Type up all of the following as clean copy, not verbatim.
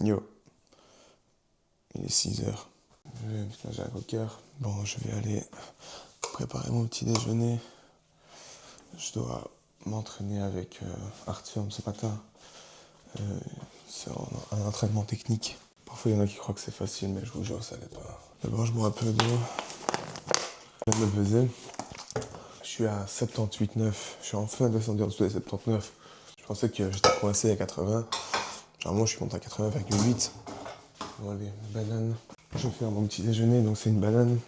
Yo, il est 6h. J'ai un coqueur. Bon, je vais aller préparer mon petit déjeuner. Je dois m'entraîner avec Artyom ce matin. C'est un entraînement technique. Parfois, il y en a qui croient que c'est facile, mais je vous jure, ça l'est pas. D'abord, je bois un peu d'eau. Je viens de me peser. Je suis à 78,9. Je suis enfin descendu en dessous des 79. Je pensais que j'étais coincé à 80. Généralement, je suis monté à 80,8. Bon, allez, banane. Je vais faire mon petit déjeuner, donc c'est une banane.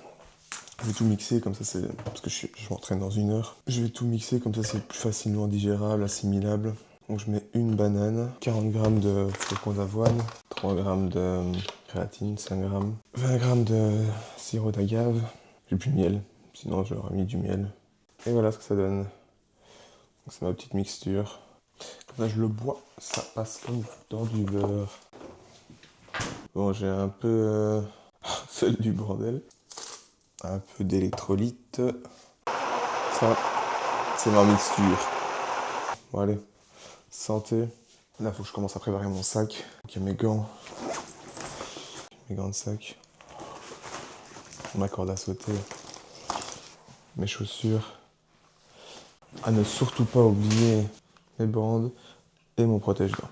Je vais tout mixer, comme ça c'est... Parce que je m'entraîne dans 1 heure. Je vais tout mixer, comme ça c'est plus facilement digérable, assimilable. Donc je mets une banane, 40 g de flocons d'avoine, 3 g de créatine, 5 g, 20 g de sirop d'agave. J'ai plus de miel, sinon j'aurais mis du miel. Et voilà ce que ça donne. C'est ma petite mixture. Comme ça je le bois, ça passe comme dans du beurre. Bon, j'ai un peu seul du bordel. Un peu d'électrolyte. Ça, c'est ma mixture. Bon, allez, santé. Là, il faut que je commence à préparer mon sac. Donc, il y a mes gants de sac. Ma corde à sauter. Mes chaussures. À ne surtout pas oublier mes bandes et mon protège-dents.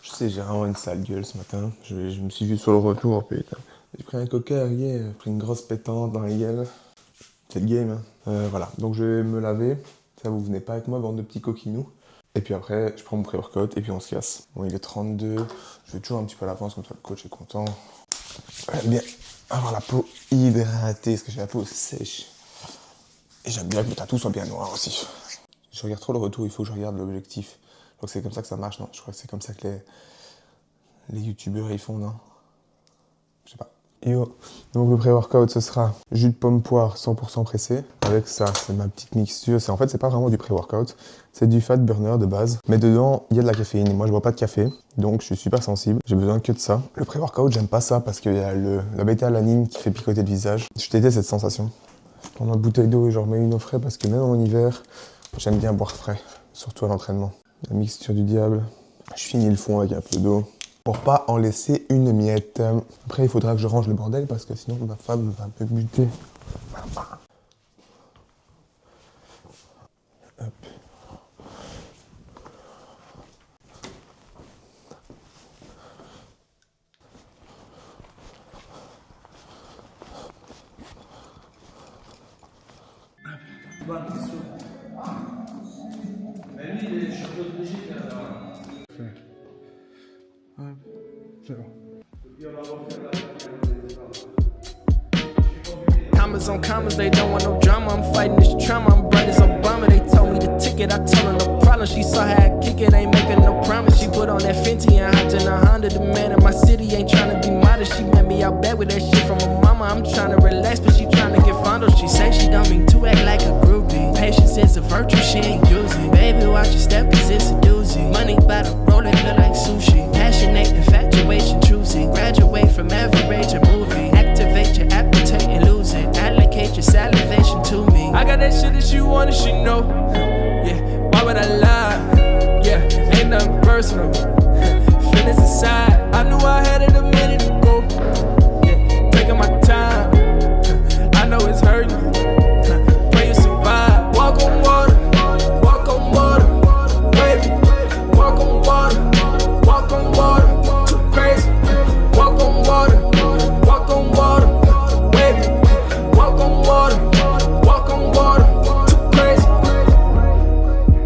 Je sais, j'ai vraiment une sale gueule ce matin. Je me suis vu sur le retour, putain. J'ai pris un coca, j'ai pris une grosse pétante dans la gueule. C'est le game, hein. Voilà, donc je vais me laver. Ça, vous venez pas avec moi, bande de petits coquinous. Et puis après, je prends mon pré-workout et puis on se casse. Bon, il est 32. Je vais toujours un petit peu à l'avance, comme ça le coach est content. J'aime bien avoir la peau hydratée, parce que j'ai la peau sèche. Et j'aime bien que le tatou soit bien noir aussi. Je regarde trop le retour, il faut que je regarde l'objectif. Je crois que c'est comme ça que ça marche, non? Je crois que c'est comme ça que les youtubeurs ils font, non? Je sais pas. Yo, donc le pré-workout ce sera jus de pomme poire 100% pressé. Avec ça, c'est ma petite mixture. En fait, c'est pas vraiment du pré-workout, c'est du fat burner de base. Mais dedans, il y a de la caféine. Moi, je bois pas de café, donc je suis super sensible. J'ai besoin que de ça. Le pré-workout, j'aime pas ça parce qu'il y a la bêta-alanine qui fait picoter le visage. Je déteste cette sensation. Je prends ma bouteille d'eau et je remets une au frais parce que même en hiver, j'aime bien boire frais, surtout à l'entraînement. La mixture du diable. Je finis le fond avec un peu d'eau. Pour pas en laisser une miette. Après, il faudra que je range le bordel parce que sinon ma femme va un peu buter. Hop. Bonne question. Mais lui, il est champion de Brigitte, là. C'est bon. Commas on commas, they don't want no drama. I'm fighting this trauma, I'm bright as Obama. They told me the ticket, I told her no problem. She saw how I kick it, ain't making no promise. She put on that Fenty and hopped in a Honda. The man in my city ain't trying to be modest. She met me out back with that shit from her mama. I'm trying to relax, but she trying to get fondled. She say she don't mean to act like a groupie. Patience is a virtue, she ain't using. Baby, watch your step, cause it's a doozy. Money by the roll, it look like sushi. Passionate, infatuation, choosy. Graduate from average, a movie. Activate your appetite and lose it. Allocate your salivation to me. I got that shit that you want and she know. Yeah, why would I lie? Yeah, ain't nothing personal. Feelings aside, I knew I had it a minute ago. Yeah, taking my time. I know it's hurting you. Pray you survive. Walk on water, baby. Walk on water, too crazy. Walk on water, baby. Walk on water, too crazy.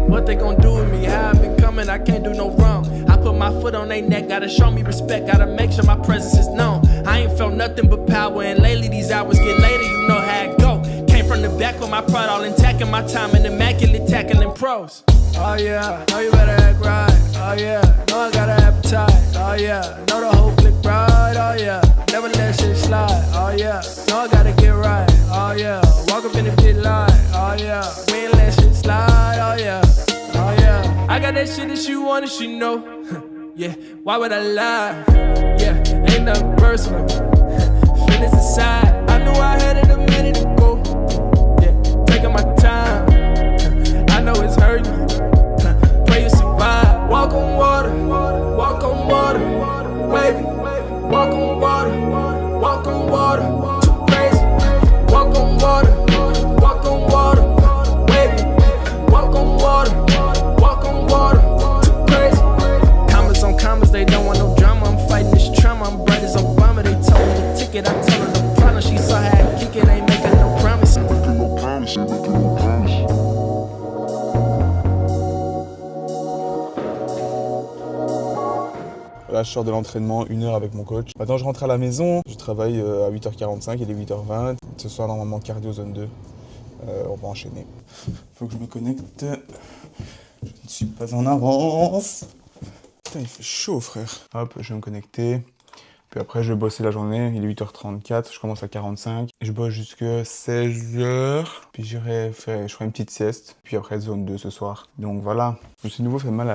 What they gon' do with me? How I been coming, I can't do no wrong. I put my foot on their neck, gotta show me respect, gotta make sure my presence is known. I ain't felt nothing but power, and lately these hours get later, you know how it go. Came from the back with my pride all intact, and my time in immaculate tackling pros. Oh yeah, know you better act right. Oh yeah, know I got an appetite. Oh yeah, know the whole clique right. Oh yeah, never let shit slide. Oh yeah, know I gotta get right. Oh yeah, walk up in the pit line. Oh yeah, we ain't let shit slide. Oh yeah, oh yeah, I got that shit that she want and she know. Yeah, why would I lie? Yeah, ain't nothing personal. Feelings aside, I knew I had it a minute ago. Yeah, taking my time. I know it's hurting you. Pray you survive. Walk on water, baby. kick it. I tell her no problem. She saw how I kick it, ain't making no promise. Là, je sors de l'entraînement, 1 heure avec mon coach. Maintenant, je rentre à la maison. Je travaille à 8h45, il est 8h20. Ce soir, normalement, cardio zone 2. On va enchaîner. Faut que je me connecte. Je ne suis pas en avance. Putain, il fait chaud, frère. Hop, je vais me connecter. Puis après, je vais bosser la journée. Il est 8h34, je commence à 45. Je bosse jusque 16h. Puis je ferai une petite sieste. Puis après, zone 2 ce soir. Donc voilà. Je me suis de nouveau fait mal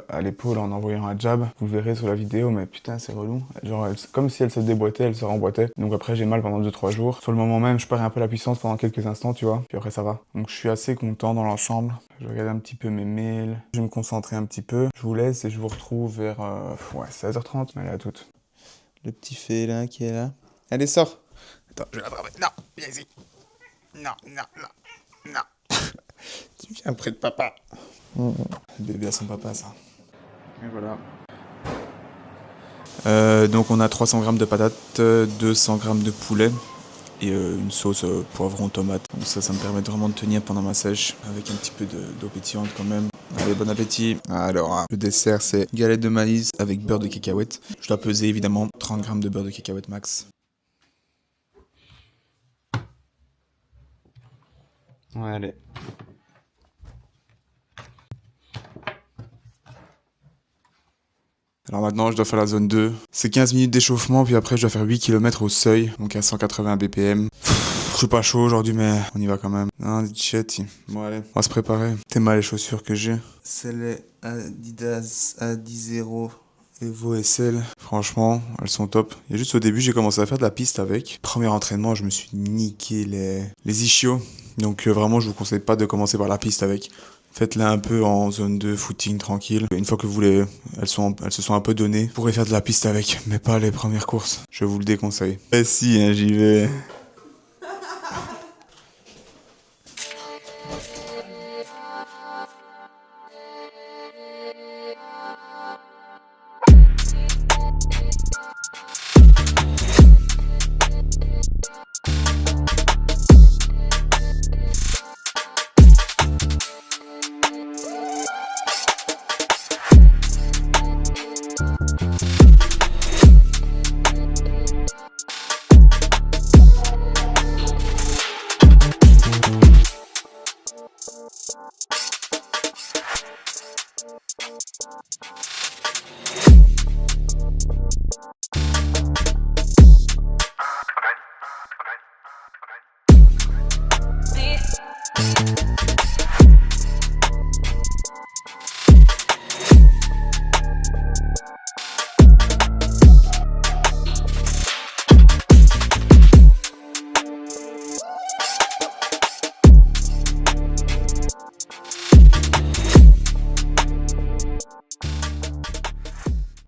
à l'épaule en envoyant un jab. Vous le verrez sur la vidéo, mais putain, c'est relou. Genre, comme si elle se déboîtait, elle se remboîtait. Donc après, j'ai mal pendant 2-3 jours. Sur le moment même, je perds un peu la puissance pendant quelques instants, tu vois. Puis après, ça va. Donc je suis assez content dans l'ensemble. Je regarde un petit peu mes mails. Je vais me concentrer un petit peu. Je vous laisse et je vous retrouve vers 16h30. Allez, à toutes. Le petit fée là qui est là. Allez, sors. Attends, je vais l'attraper. Non, viens ici. Non. Tu viens près de papa. Le bébé à son papa, ça. Et voilà. Donc on a 300 g de patates, 200 g de poulet et une sauce poivron tomate. Donc ça me permet vraiment de tenir pendant ma sèche avec un petit peu d'eau pétillante quand même. Allez, bon appétit. Alors, le dessert, c'est galette de maïs avec beurre de cacahuète. Je dois peser évidemment 30 g de beurre de cacahuète max. Ouais, allez. Alors maintenant, je dois faire la zone 2. C'est 15 minutes d'échauffement, puis après, je dois faire 8 km au seuil, donc à 180 BPM. Je suis pas chaud aujourd'hui, mais on y va quand même. Non, shit. Bon, allez, on va se préparer. T'es mal les chaussures que j'ai. C'est les Adidas A10 Evo SL. Franchement, elles sont top. Et juste au début, j'ai commencé à faire de la piste avec. Premier entraînement, je me suis niqué les ischios. Donc vraiment, je vous conseille pas de commencer par la piste avec. Faites-la un peu en zone 2, footing, tranquille. Une fois que elles se sont un peu données, vous pourrez faire de la piste avec, mais pas les premières courses. Je vous le déconseille. Eh si, hein, j'y vais.